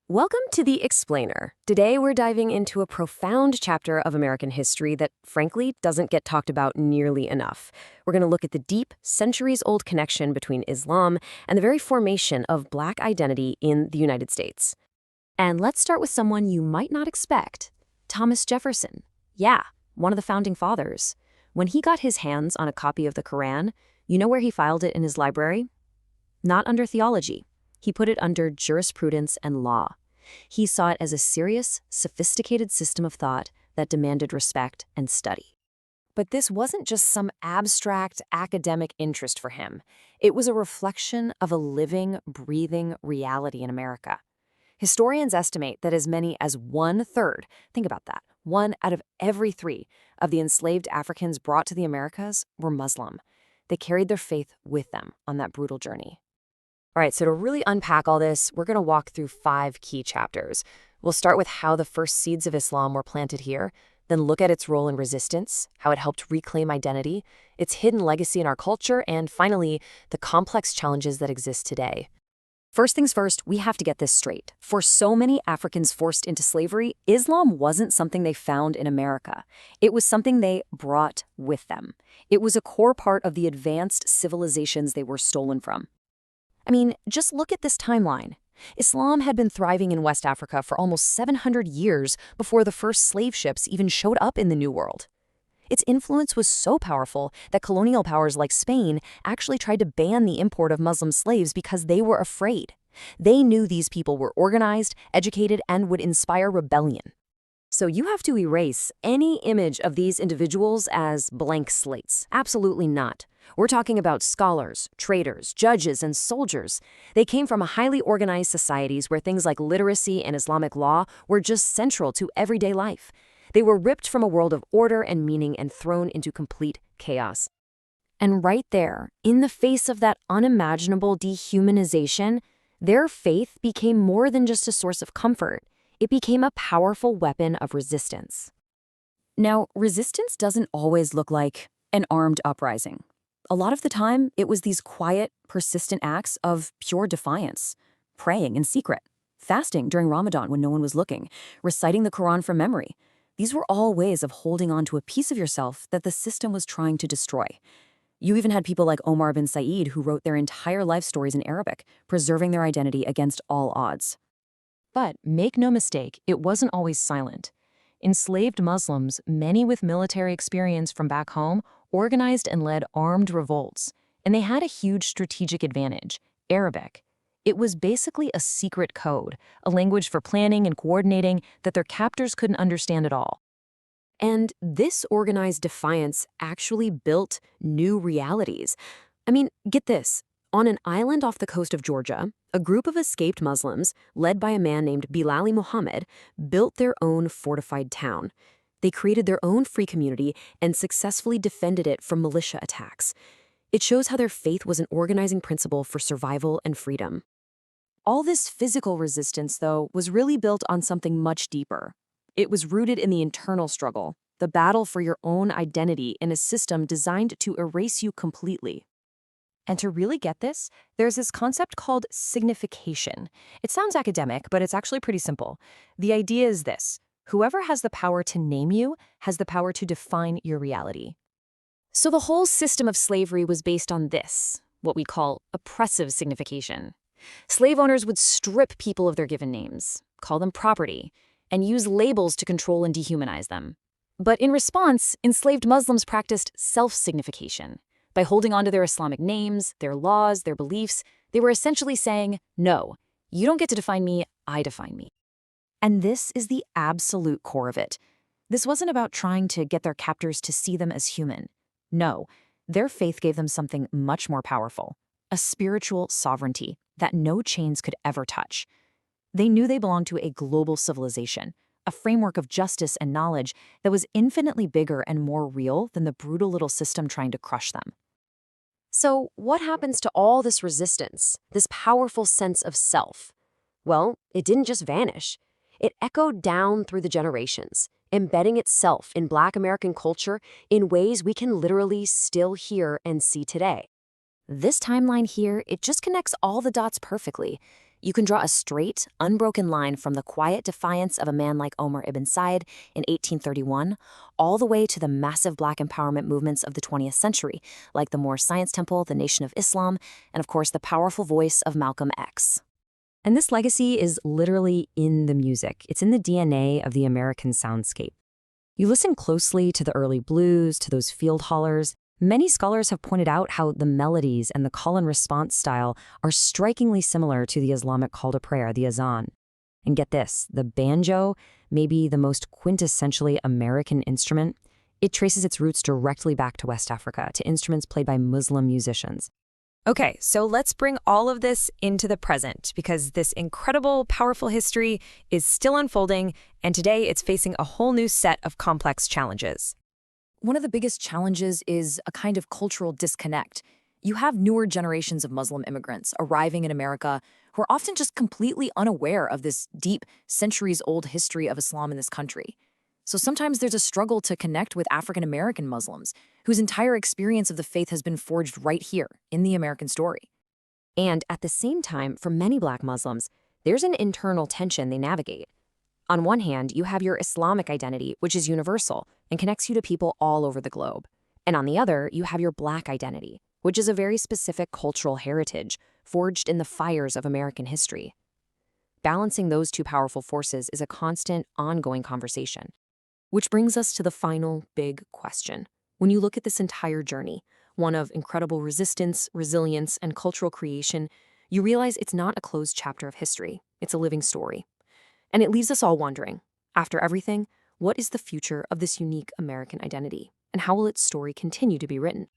Welcome to The Explainer. Today we're diving into a profound chapter of American history that, frankly, doesn't get talked about nearly enough. We're going to look at the deep, centuries-old connection between Islam and the very formation of Black identity in the United States. And let's start with someone you might not expect, Thomas Jefferson. Yeah, one of the founding fathers. When he got his hands on a copy of the Qur'an, you know where he filed it in his library? Not under theology. He put it under jurisprudence and law. He saw it as a serious, sophisticated system of thought that demanded respect and study. But this wasn't just some abstract academic interest for him. It was a reflection of a living, breathing reality in America. Historians estimate that as many as 1/3, think about that, 1 out of every 3 of the enslaved Africans brought to the Americas were Muslim. They carried their faith with them on that brutal journey. All right, so to really unpack all this, we're going to walk through 5 key chapters. We'll start with how the first seeds of Islam were planted here, then look at its role in resistance, how it helped reclaim identity, its hidden legacy in our culture, and finally, the complex challenges that exist today. First things first, we have to get this straight. For so many Africans forced into slavery, Islam wasn't something they found in America. It was something they brought with them. It was a core part of the advanced civilizations they were stolen from. I mean, just look at this timeline. Islam had been thriving in West Africa for almost 700 years before the first slave ships even showed up in the New World. Its influence was so powerful that colonial powers like Spain actually tried to ban the import of Muslim slaves because they were afraid. They knew these people were organized, educated, and would inspire rebellion. So you have to erase any image of these individuals as blank slates. Absolutely not. We're talking about scholars, traders, judges, and soldiers. They came from highly organized societies where things like literacy and Islamic law were just central to everyday life. They were ripped from a world of order and meaning and thrown into complete chaos. And right there, in the face of that unimaginable dehumanization, their faith became more than just a source of comfort. It became a powerful weapon of resistance. Now, resistance doesn't always look like an armed uprising. A lot of the time, it was these quiet, persistent acts of pure defiance, praying in secret, fasting during Ramadan when no one was looking, reciting the Qur'an from memory. These were all ways of holding on to a piece of yourself that the system was trying to destroy. You even had people like Omar bin Said who wrote their entire life stories in Arabic, preserving their identity against all odds. But make no mistake, it wasn't always silent. Enslaved Muslims, many with military experience from back home, organized and led armed revolts. And they had a huge strategic advantage: Arabic. It was basically a secret code, a language for planning and coordinating that their captors couldn't understand at all. And this organized defiance actually built new realities. I mean, get this. On an island off the coast of Georgia, a group of escaped Muslims, led by a man named Bilal Muhammad, built their own fortified town. They created their own free community and successfully defended it from militia attacks. It shows how their faith was an organizing principle for survival and freedom. All this physical resistance, though, was really built on something much deeper. It was rooted in the internal struggle, the battle for your own identity in a system designed to erase you completely. And to really get this, there's this concept called signification. It sounds academic, but it's actually pretty simple. The idea is this: whoever has the power to name you has the power to define your reality. So the whole system of slavery was based on this, what we call oppressive signification. Slave owners would strip people of their given names, call them property, and use labels to control and dehumanize them. But in response, enslaved Muslims practiced self-signification. By holding on to their Islamic names, their laws, their beliefs, they were essentially saying, no, you don't get to define me, I define me. And this is the absolute core of it. This wasn't about trying to get their captors to see them as human. No, their faith gave them something much more powerful: a spiritual sovereignty that no chains could ever touch. They knew they belonged to a global civilization, a framework of justice and knowledge that was infinitely bigger and more real than the brutal little system trying to crush them. So what happens to all this resistance, this powerful sense of self? Well, it didn't just vanish. It echoed down through the generations, embedding itself in Black American culture in ways we can literally still hear and see today. This timeline here, it just connects all the dots perfectly. You can draw a straight, unbroken line from the quiet defiance of a man like Omar ibn Said in 1831, all the way to the massive black empowerment movements of the 20th century, like the Moorish Science Temple, the Nation of Islam, and of course the powerful voice of Malcolm X. And this legacy is literally in the music. It's in the DNA of the American soundscape. You listen closely to the early blues, to those field hollers. Many scholars have pointed out how the melodies and the call and response style are strikingly similar to the Islamic call to prayer, the azan. And get this, the banjo, maybe the most quintessentially American instrument, it traces its roots directly back to West Africa, to instruments played by Muslim musicians. Okay, so let's bring all of this into the present because this incredible, powerful history is still unfolding, and today it's facing a whole new set of complex challenges. One of the biggest challenges is a kind of cultural disconnect. You have newer generations of Muslim immigrants arriving in America who are often just completely unaware of this deep, centuries-old history of Islam in this country. So sometimes there's a struggle to connect with African-American Muslims, whose entire experience of the faith has been forged right here in the American story. And at the same time, for many Black Muslims, there's an internal tension they navigate. On one hand, you have your Islamic identity, which is universal and connects you to people all over the globe. And on the other, you have your Black identity, which is a very specific cultural heritage forged in the fires of American history. Balancing those two powerful forces is a constant, ongoing conversation. Which brings us to the final big question. When you look at this entire journey, one of incredible resistance, resilience, and cultural creation, you realize it's not a closed chapter of history. It's a living story. And it leaves us all wondering, after everything, what is the future of this unique American identity? And how will its story continue to be written?